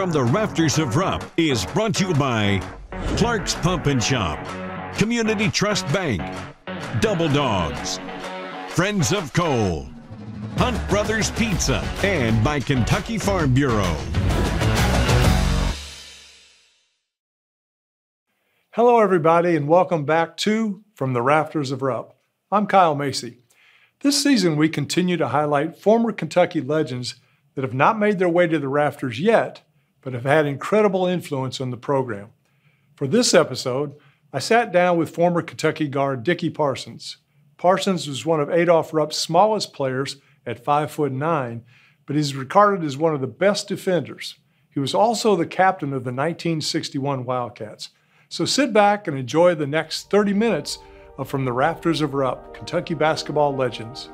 from the Rafters of Rupp is brought to you by Clark's Pump and Shop, Community Trust Bank, Double Dogs, Friends of Coal, Hunt Brothers Pizza, and by Kentucky Farm Bureau. Hello, everybody, and welcome back to From the Rafters of Rupp. I'm Kyle Macy. This season, we continue to highlight former Kentucky legends that have not made their way to the Rafters yet, but have had incredible influence on the program. For this episode, I sat down with former Kentucky guard Dick Parsons. Parsons was one of Adolph Rupp's smallest players at 5'9", but he's regarded as one of the best defenders. He was also the captain of the 1961 Wildcats. So sit back and enjoy the next 30 minutes of From the Rafters of Rupp, Kentucky basketball legends.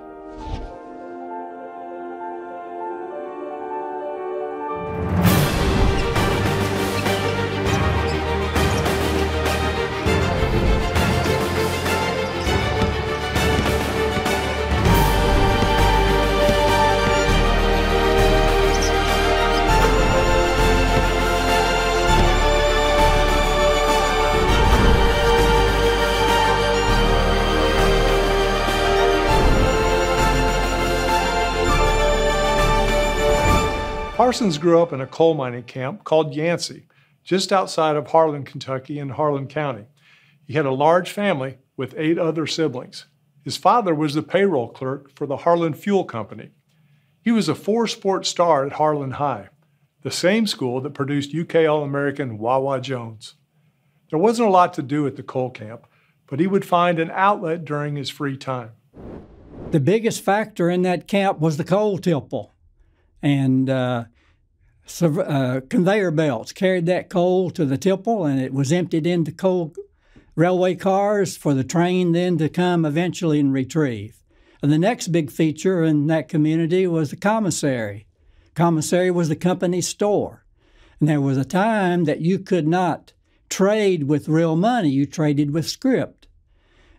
Parsons grew up in a coal mining camp called Yancey, just outside of Harlan, Kentucky in Harlan County. He had a large family with 8 other siblings. His father was the payroll clerk for the Harlan Fuel Company. He was a 4-sport star at Harlan High, the same school that produced UK All-American Wawa Jones. There wasn't a lot to do at the coal camp, but he would find an outlet during his free time. The biggest factor in that camp was the coal tipple. And conveyor belts carried that coal to the tipple, and it was emptied into coal railway cars for the train then to come eventually and retrieve. And the next big feature in that community was the commissary. Commissary was the company's store. And there was a time that you could not trade with real money. You traded with script.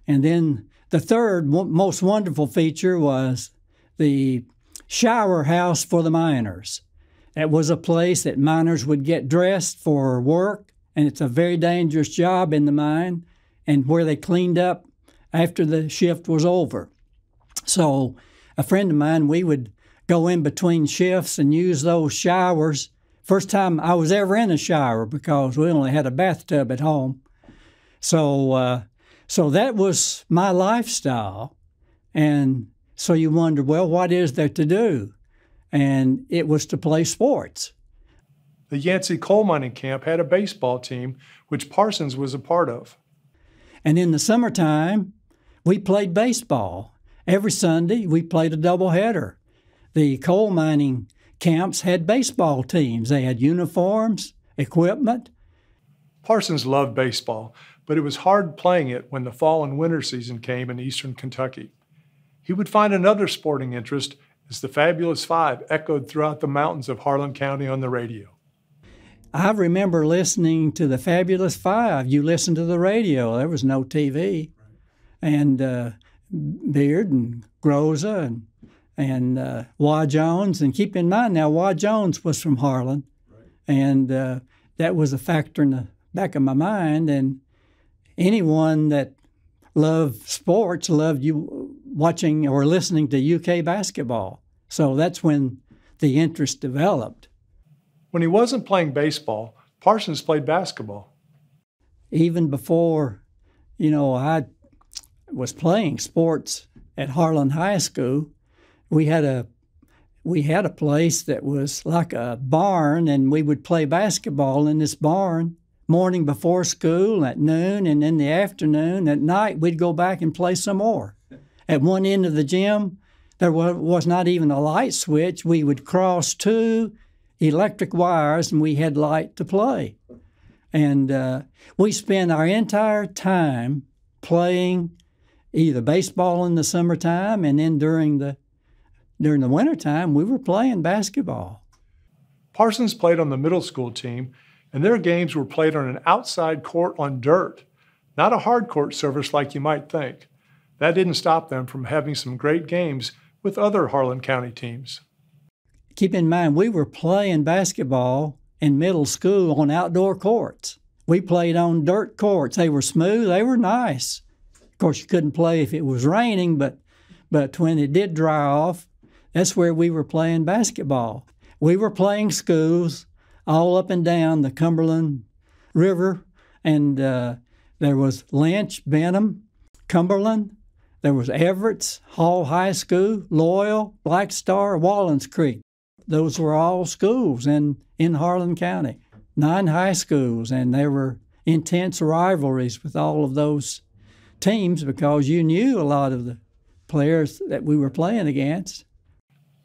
And then the third most wonderful feature was the shower house for the miners. It was a place that miners would get dressed for work, and it's a very dangerous job in the mine, and where they cleaned up after the shift was over. So a friend of mine, we would go in between shifts and use those showers. First time I was ever in a shower because we only had a bathtub at home. So that was my lifestyle. And so you wonder, well, what is there to do? And it was to play sports. The Yancey coal mining camp had a baseball team, which Parsons was a part of. And in the summertime, we played baseball. Every Sunday, we played a doubleheader. The coal mining camps had baseball teams. They had uniforms, equipment. Parsons loved baseball, but it was hard playing it when the fall and winter season came in eastern Kentucky. He would find another sporting interest as the Fabulous Five echoed throughout the mountains of Harlan County on the radio. I remember listening to the Fabulous Five. You listened to the radio. There was no TV. And Beard and Groza and Wah Jones. And keep in mind now, Wah Jones was from Harlan. And that was a factor in the back of my mind. And anyone that loved sports loved you watching or listening to UK basketball. So that's when the interest developed. When he wasn't playing baseball, Parsons played basketball. Even before, I was playing sports at Harlan High School, we had a place that was like a barn, and we would play basketball in this barn morning before school, at noon, and in the afternoon. At night, we'd go back and play some more. At one end of the gym, there was not even a light switch. We would cross 2 electric wires, and we had light to play. And we spent our entire time playing either baseball in the summertime, and then during the wintertime, we were playing basketball. Parsons played on the middle school team, and their games were played on an outside court on dirt, not a hard court surface like you might think. That didn't stop them from having some great games with other Harlan County teams. Keep in mind, we were playing basketball in middle school on outdoor courts. We played on dirt courts. They were smooth. They were nice. Of course, you couldn't play if it was raining, but when it did dry off, that's where we were playing basketball. We were playing schools all up and down the Cumberland River, and there was Lynch, Benham, Cumberland. There was Everett's, Hall High School, Loyal, Black Star, Wallens Creek. Those were all schools in Harlan County. 9 high schools, and there were intense rivalries with all of those teams because you knew a lot of the players that we were playing against.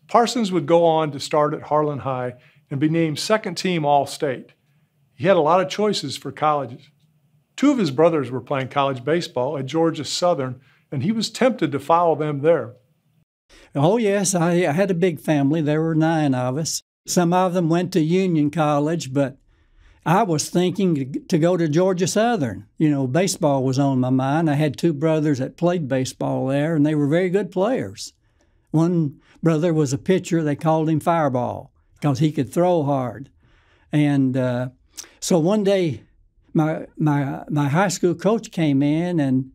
Parsons would go on to start at Harlan High and be named second-team All-State. He had a lot of choices for colleges. 2 of his brothers were playing college baseball at Georgia Southern, and he was tempted to follow them there. Oh, yes, I had a big family. There were 9 of us. Some of them went to Union College, but I was thinking to go to Georgia Southern. You know, baseball was on my mind. I had 2 brothers that played baseball there, and they were very good players. One brother was a pitcher. They called him Fireball because he could throw hard. And so one day, my high school coach came in, and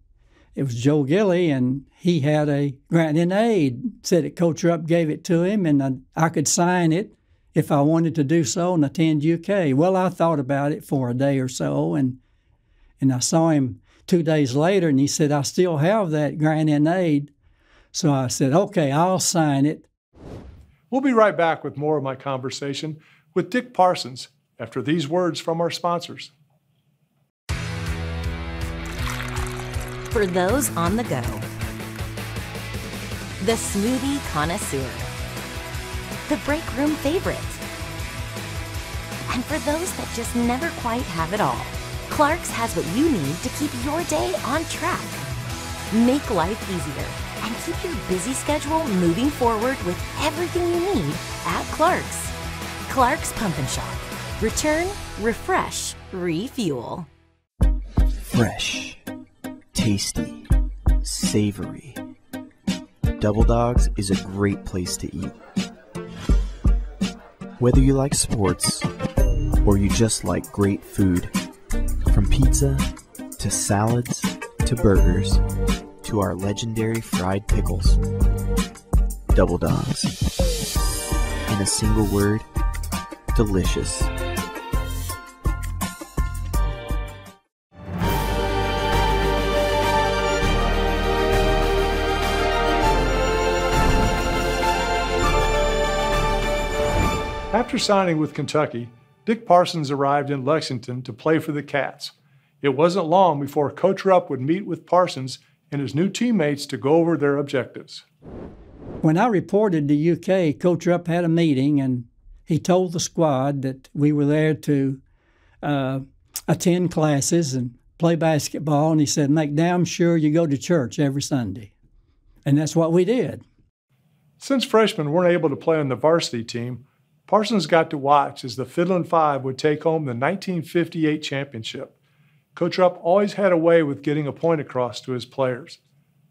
it was Joe Gilley, and he had a grant in aid. Said that Coach Rupp gave it to him, and I could sign it if I wanted to do so and attend UK. Well, I thought about it for a day or so, and I saw him 2 days later, and he said, I still have that grant in aid. So I said, okay, I'll sign it. We'll be right back with more of my conversation with Dick Parsons after these words from our sponsors. For those on the go, the smoothie connoisseur, the break room favorite, and for those that just never quite have it all, Clark's has what you need to keep your day on track. Make life easier and keep your busy schedule moving forward with everything you need at Clark's. Clark's Pump and Shop. Return, refresh, refuel. Fresh, tasty, savory. Double Dogs is a great place to eat. Whether you like sports or you just like great food, from pizza to salads to burgers to our legendary fried pickles. Double Dogs. In a single word, delicious. After signing with Kentucky, Dick Parsons arrived in Lexington to play for the Cats. It wasn't long before Coach Rupp would meet with Parsons and his new teammates to go over their objectives. When I reported to UK, Coach Rupp had a meeting, and he told the squad that we were there to attend classes and play basketball, and he said, make damn sure you go to church every Sunday. And that's what we did. Since freshmen weren't able to play on the varsity team, Parsons got to watch as the Fiddlin' Five would take home the 1958 championship. Coach Rupp always had a way with getting a point across to his players.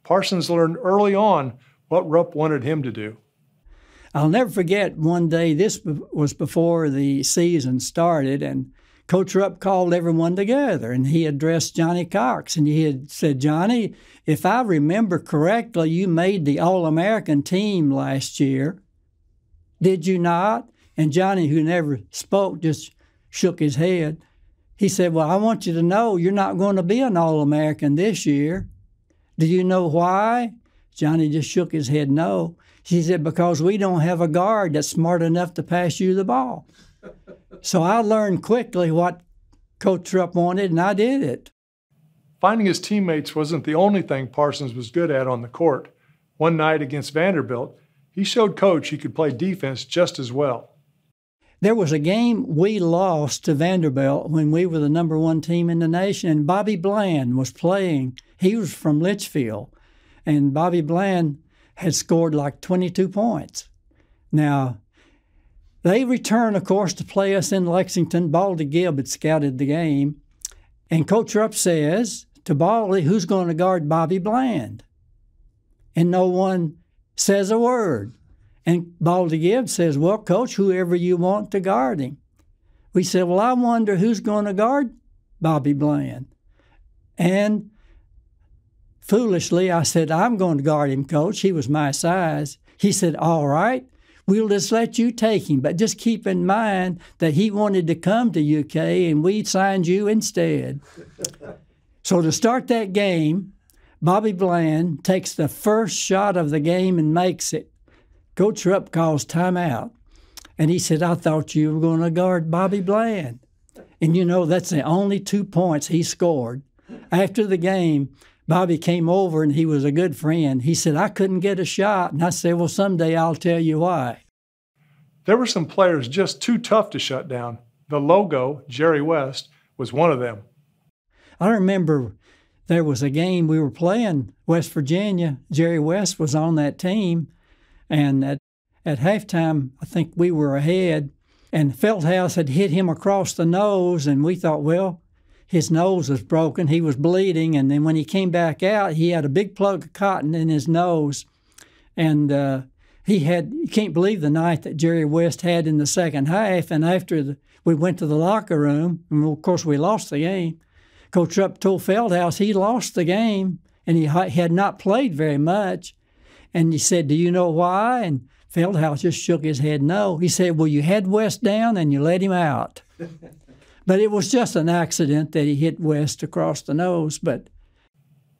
Parsons learned early on what Rupp wanted him to do. I'll never forget one day, this was before the season started, and Coach Rupp called everyone together, and he addressed Johnny Cox, and he had said, Johnny, if I remember correctly, you made the All-American team last year. Did you not? And Johnny, who never spoke, just shook his head. He said, well, I want you to know you're not going to be an All-American this year. Do you know why? Johnny just shook his head no. He said, because we don't have a guard that's smart enough to pass you the ball. So I learned quickly what Coach Rupp wanted, and I did it. Finding his teammates wasn't the only thing Parsons was good at on the court. One night against Vanderbilt, he showed Coach he could play defense just as well. There was a game we lost to Vanderbilt when we were the #1 team in the nation, and Bobby Bland was playing. He was from Litchfield, and Bobby Bland had scored like 22 points. Now, they returned, of course, to play us in Lexington. Baldy Gibb had scouted the game, and Coach Rupp says to Baldy, who's going to guard Bobby Bland? And no one says a word. And Baldy Gibb says, well, Coach, whoever you want to guard him. We said, well, I wonder who's going to guard Bobby Bland. And foolishly, I said, I'm going to guard him, Coach. He was my size. He said, all right, we'll just let you take him. But just keep in mind that he wanted to come to UK and we signed you instead. So to start that game, Bobby Bland takes the first shot of the game and makes it. Coach Rupp calls timeout. And he said, I thought you were going to guard Bobby Bland. And you know, that's the only 2 points he scored. After the game, Bobby came over and he was a good friend. He said, I couldn't get a shot. And I said, well, someday I'll tell you why. There were some players just too tough to shut down. The logo, Jerry West, was one of them. I remember there was a game we were playing, West Virginia. Jerry West was on that team. And at halftime, I think we were ahead. And Feldhaus had hit him across the nose. And we thought, well, his nose was broken. He was bleeding. And then when he came back out, he had a big plug of cotton in his nose. And you can't believe the night that Jerry West had in the second half. And after we went to the locker room, and of course we lost the game, Coach Rupp told Feldhaus he lost the game and he had not played very much. And he said, do you know why? And Feldhaus just shook his head no. He said, well, you had West down and you let him out. But it was just an accident that he hit West across the nose. But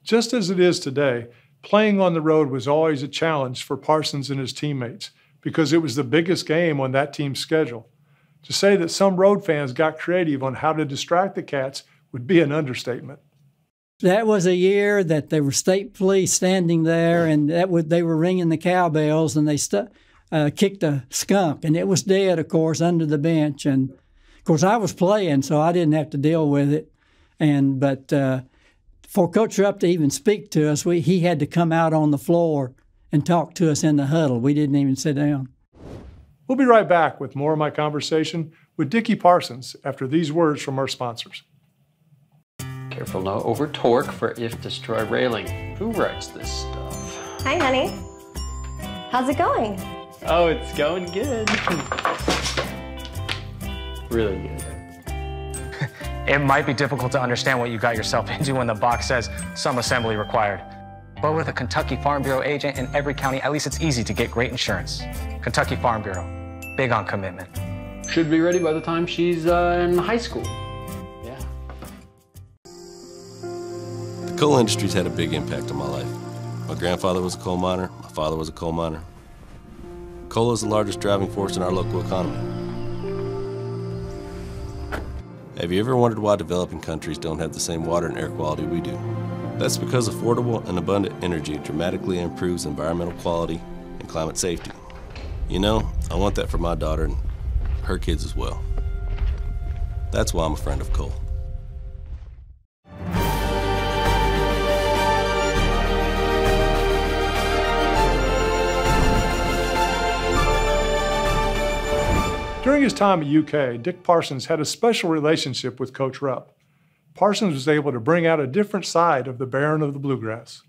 just as it is today, playing on the road was always a challenge for Parsons and his teammates because it was the biggest game on that team's schedule. To say that some road fans got creative on how to distract the Cats would be an understatement. That was a year that there were state police standing there, and they were ringing the cowbells, and they kicked a skunk, and it was dead, of course, under the bench. And of course, I was playing, so I didn't have to deal with it. But for Coach Rupp to even speak to us, he had to come out on the floor and talk to us in the huddle. We didn't even sit down. We'll be right back with more of my conversation with Dick Parsons after these words from our sponsors. Careful no over torque for if destroy railing. Who writes this stuff? Hi, honey. How's it going? Oh, it's going good. Really good. It might be difficult to understand what you got yourself into when the box says some assembly required. But with a Kentucky Farm Bureau agent in every county, at least it's easy to get great insurance. Kentucky Farm Bureau, big on commitment. Should be ready by the time she's in high school. Yeah. The coal industry's had a big impact on my life. My grandfather was a coal miner, my father was a coal miner. Coal is the largest driving force in our local economy. Have you ever wondered why developing countries don't have the same water and air quality we do? That's because affordable and abundant energy dramatically improves environmental quality and climate safety. You know, I want that for my daughter and her kids as well. That's why I'm a friend of coal. During his time at UK, Dick Parsons had a special relationship with Coach Rupp. Parsons was able to bring out a different side of the Baron of the Bluegrass.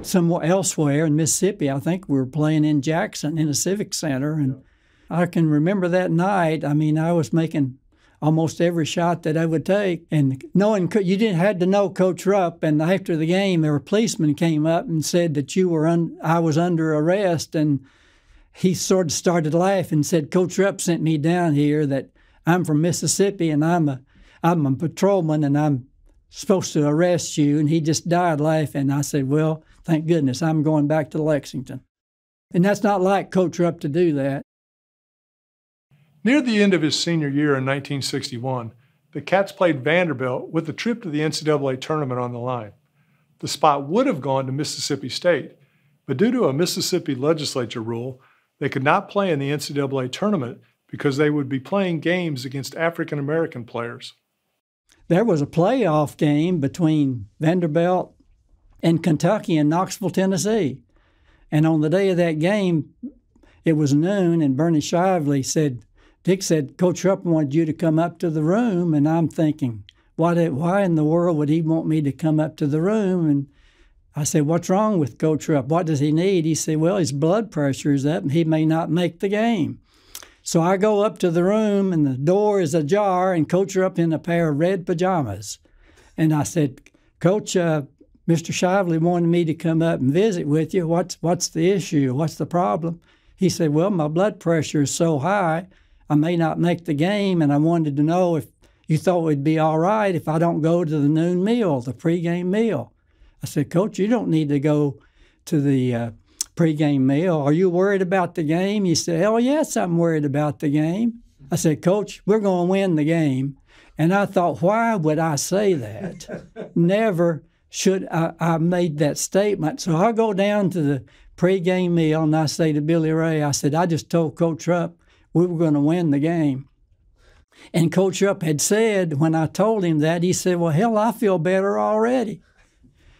Somewhere elsewhere in Mississippi, I think we were playing in Jackson in a civic center, and I can remember that night. I mean, I was making almost every shot that I would take, and knowing you didn't had to know Coach Rupp. And after the game, there were policemen came up and said that I was under arrest, and he sort of started laughing and said, Coach Rupp sent me down here, that I'm from Mississippi and I'm a patrolman and I'm supposed to arrest you. And he just died laughing. I said, well, thank goodness, I'm going back to Lexington. And that's not like Coach Rupp to do that. Near the end of his senior year in 1961, the Cats played Vanderbilt with a trip to the NCAA tournament on the line. The spot would have gone to Mississippi State, but due to a Mississippi legislature rule, they could not play in the NCAA tournament because they would be playing games against African American players. There was a playoff game between Vanderbilt and Kentucky in Knoxville, Tennessee. And on the day of that game, it was noon, and Bernie Shively said, Dick said, Coach Rupp wanted you to come up to the room. And I'm thinking, why in the world would he want me to come up to the room? And I said, what's wrong with Coach Rupp? What does he need? He said, well, his blood pressure is up and he may not make the game. So I go up to the room, and the door is ajar, and Coach Rupp in a pair of red pajamas. And I said, Coach, Mr. Shively wanted me to come up and visit with you. What's the issue? What's the problem? He said, well, my blood pressure is so high, I may not make the game, and I wanted to know if you thought it would be all right if I don't go to the noon meal, the pregame meal. I said, Coach, you don't need to go to the pregame meal. Are you worried about the game? He said, hell yes, I'm worried about the game. I said, Coach, we're going to win the game. And I thought, why would I say that? Never should I made that statement. So I go down to the pregame meal, and I say to Billy Ray, I said, I just told Coach Rupp we were going to win the game. And Coach Rupp had said, when I told him that, he said, well, hell, I feel better already.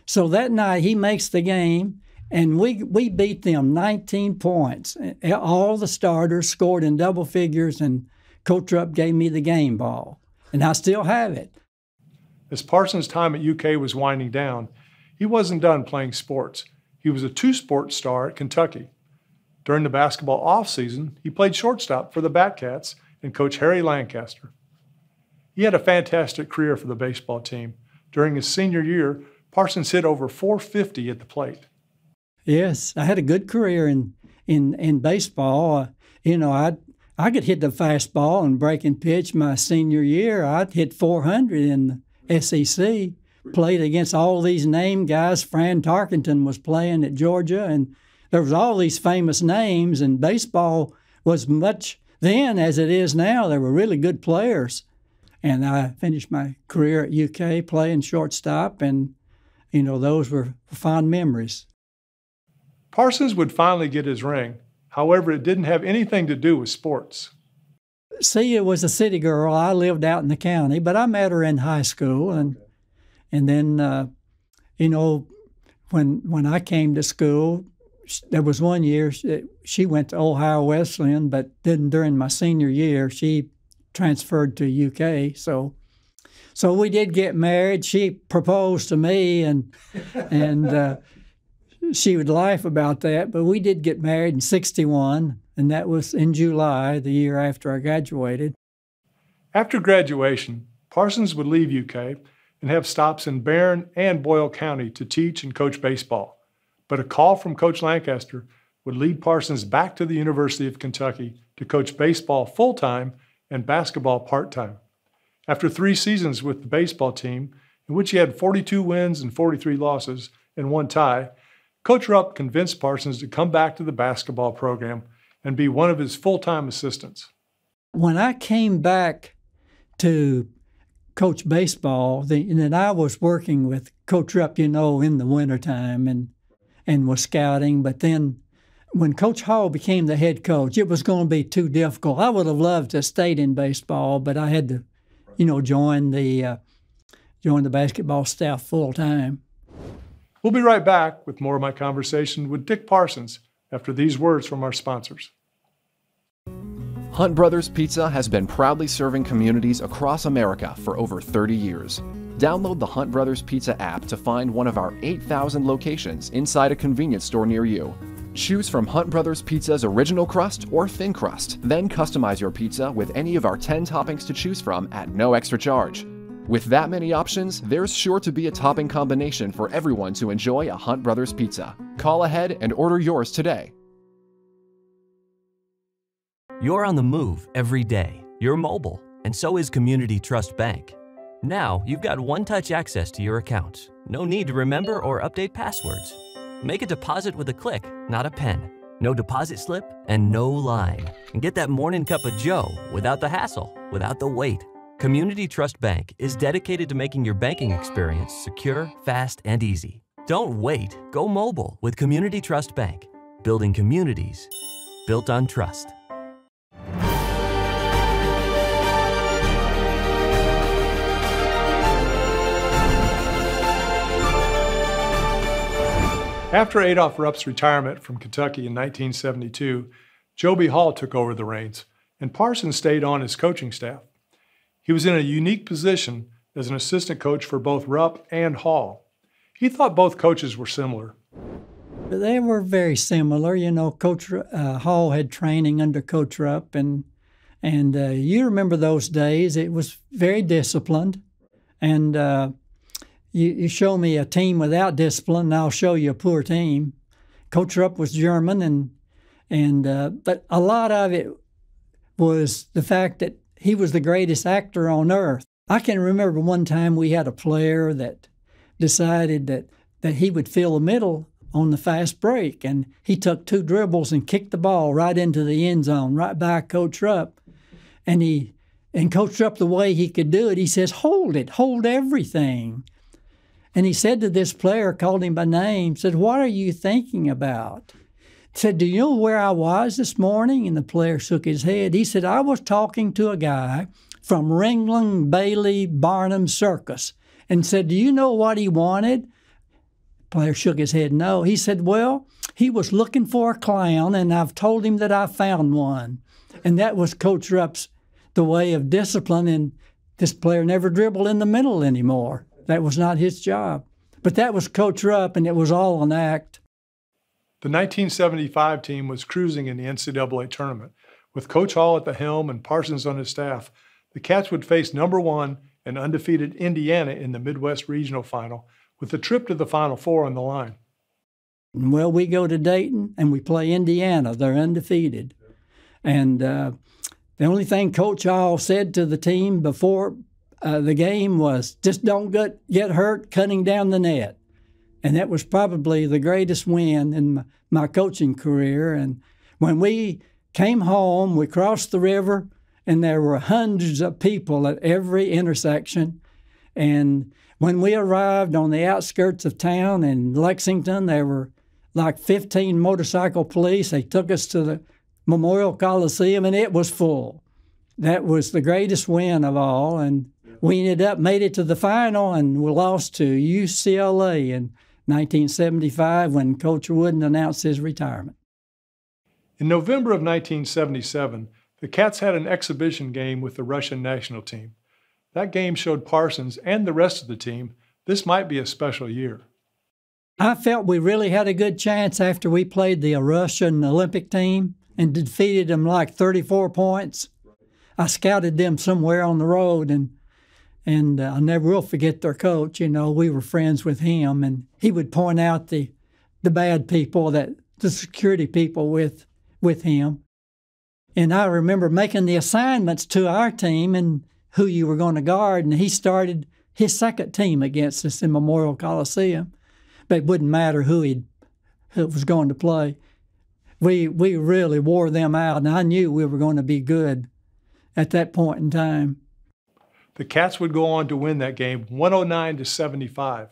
So that night he makes the game, and we beat them 19 points. All the starters scored in double figures, and Coach Rupp gave me the game ball. And I still have it. As Parsons' time at UK was winding down, he wasn't done playing sports. He was a two-sport star at Kentucky. During the basketball off-season, he played shortstop for the Wildcats and Coach Harry Lancaster. He had a fantastic career for the baseball team. During his senior year, Parsons hit over .450 at the plate. Yes, I had a good career in baseball. I could hit the fastball and breaking pitch my senior year. I'd hit .400 in the SEC. Played against all these name guys. Fran Tarkenton was playing at Georgia, and there was all these famous names, and baseball was much then as it is now. There were really good players. And I finished my career at UK playing shortstop, and, those were fond memories. Parsons would finally get his ring. However, it didn't have anything to do with sports. Sia was a city girl. I lived out in the county, but I met her in high school. And then, when I came to school, there was one year she went to Ohio Wesleyan, but then during my senior year, she transferred to UK. So we did get married. She proposed to me, and she would laugh about that, but we did get married in '61, and that was in July, the year after I graduated. After graduation, Parsons would leave UK and have stops in Barron and Boyle County to teach and coach baseball. But a call from Coach Lancaster would lead Parsons back to the University of Kentucky to coach baseball full-time and basketball part-time. After 3 seasons with the baseball team, in which he had 42 wins and 43 losses and 1 tie, Coach Rupp convinced Parsons to come back to the basketball program and be one of his full-time assistants. When I came back to coach baseball, then I was working with Coach Rupp, in the wintertime and was scouting. But then when Coach Hall became the head coach, it was going to be too difficult. I would have loved to have stayed in baseball, but I had to, join the basketball staff full-time. We'll be right back with more of my conversation with Dick Parsons after these words from our sponsors. Hunt Brothers Pizza has been proudly serving communities across America for over 30 years. Download the Hunt Brothers Pizza app to find one of our 8,000 locations inside a convenience store near you. Choose from Hunt Brothers Pizza's original crust or thin crust, then customize your pizza with any of our 10 toppings to choose from at no extra charge. With that many options, there's sure to be a topping combination for everyone to enjoy a Hunt Brothers Pizza. Call ahead and order yours today. You're on the move every day. You're mobile, and so is Community Trust Bank. Now, you've got one-touch access to your accounts. No need to remember or update passwords. Make a deposit with a click, not a pen. No deposit slip and no line. And get that morning cup of joe without the hassle, without the wait. Community Trust Bank is dedicated to making your banking experience secure, fast, and easy. Don't wait. Go mobile with Community Trust Bank. Building communities built on trust. After Adolph Rupp's retirement from Kentucky in 1972, Joby Hall took over the reins, and Parsons stayed on his coaching staff. He was in a unique position as an assistant coach for both Rupp and Hall. He thought both coaches were similar. They were very similar. Coach Hall had training under Coach Rupp, and And you remember those days. It was very disciplined. And you show me a team without discipline, and I'll show you a poor team. Coach Rupp was German, but a lot of it was the fact that he was the greatest actor on earth. I can remember one time we had a player that decided that he would fill the middle on the fast break, and he took 2 dribbles and kicked the ball right into the end zone, right by Coach Rupp. And Coach Rupp, the way he could do it, he says, hold it, hold everything. And he said to this player, called him by name, said, what are you thinking about? Said, do you know where I was this morning? And the player shook his head. He said, I was talking to a guy from Ringling, Bailey, Barnum Circus, and said, do you know what he wanted? The player shook his head, no. He said, well, he was looking for a clown, and I've told him that I found one. And that was Coach Rupp's the way of discipline, and this player never dribbled in the middle anymore. That was not his job. But that was Coach Rupp, and it was all an act. The 1975 team was cruising in the NCAA tournament. With Coach Hall at the helm and Parsons on his staff, the Cats would face #1 and undefeated Indiana in the Midwest Regional Final, with a trip to the Final Four on the line. Well, we go to Dayton, and we play Indiana. They're undefeated. And the only thing Coach Hall said to the team before the game was, just don't get hurt cutting down the net. And that was probably the greatest win in my coaching career. And when we came home, we crossed the river, and there were hundreds of people at every intersection. And when we arrived on the outskirts of town in Lexington, there were like 15 motorcycle police. They took us to the Memorial Coliseum, and it was full. That was the greatest win of all. And we made it to the final, and we lost to UCLA in 1975 when Coach Wooden announced his retirement. In November of 1977, the Cats had an exhibition game with the Russian national team. That game showed Parsons and the rest of the team this might be a special year. I felt we really had a good chance after we played the Russian Olympic team and defeated them like 34 points. I scouted them somewhere on the road, and I never will forget their coach. You know, we were friends with him, and he would point out the bad people, the security people with him. And I remember making the assignments to our team and who you were going to guard, and he started his second team against us in Memorial Coliseum. But it wouldn't matter who was going to play. We really wore them out, and I knew we were going to be good at that point in time. The Cats would go on to win that game 109-75.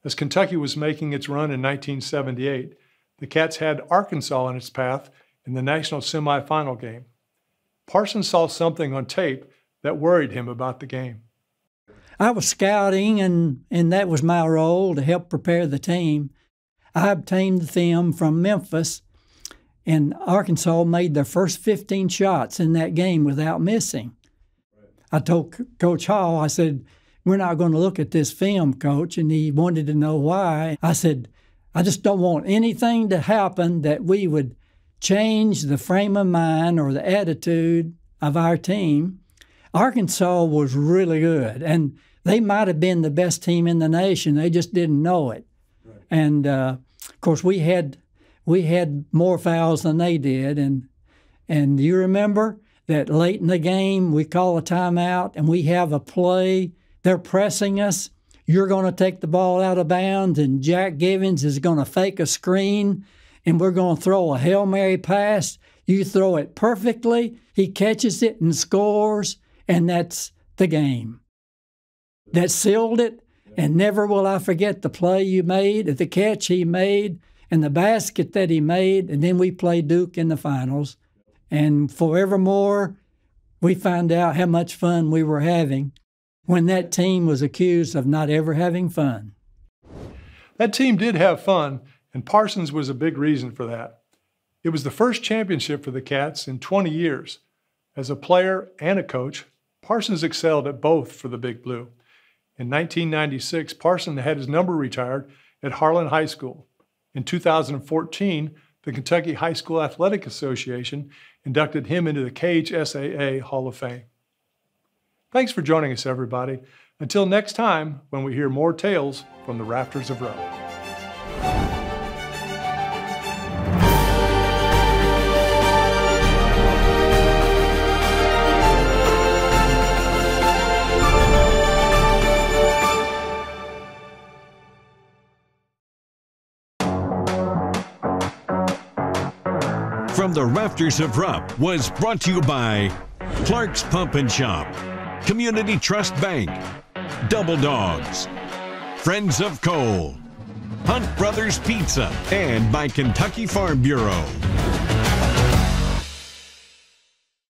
As Kentucky was making its run in 1978, the Cats had Arkansas in its path in the national semifinal game. Parsons saw something on tape that worried him about the game. I was scouting, and that was my role to help prepare the team. I obtained the film from Memphis, and Arkansas made their first 15 shots in that game without missing. I told Coach Hall, I said, we're not going to look at this film, Coach, and he wanted to know why. I said, I just don't want anything to happen that we would change the frame of mind or the attitude of our team. Arkansas was really good, and they might have been the best team in the nation. They just didn't know it. Right. And, of course, we had more fouls than they did. And you remember that late in the game, we call a timeout, and we have a play. They're pressing us. You're going to take the ball out of bounds, and Jack Givens is going to fake a screen, and we're going to throw a Hail Mary pass. You throw it perfectly. He catches it and scores, and that's the game. That sealed it, and never will I forget the play you made, the catch he made, and the basket that he made, and then we played Duke in the finals. And forevermore, we found out how much fun we were having when that team was accused of not ever having fun. That team did have fun, and Parsons was a big reason for that. It was the first championship for the Cats in 20 years. As a player and a coach, Parsons excelled at both for the Big Blue. In 1996, Parsons had his number retired at Harlan High School. In 2014, The Kentucky High School Athletic Association inducted him into the KHSAA Hall of Fame. Thanks for joining us, everybody. Until next time, when we hear more tales from the Rafters of Rupp. From the Rafters of Rupp was brought to you by Clark's Pump and Shop, Community Trust Bank, Double Dogs, Friends of Coal, Hunt Brothers Pizza, and by Kentucky Farm Bureau.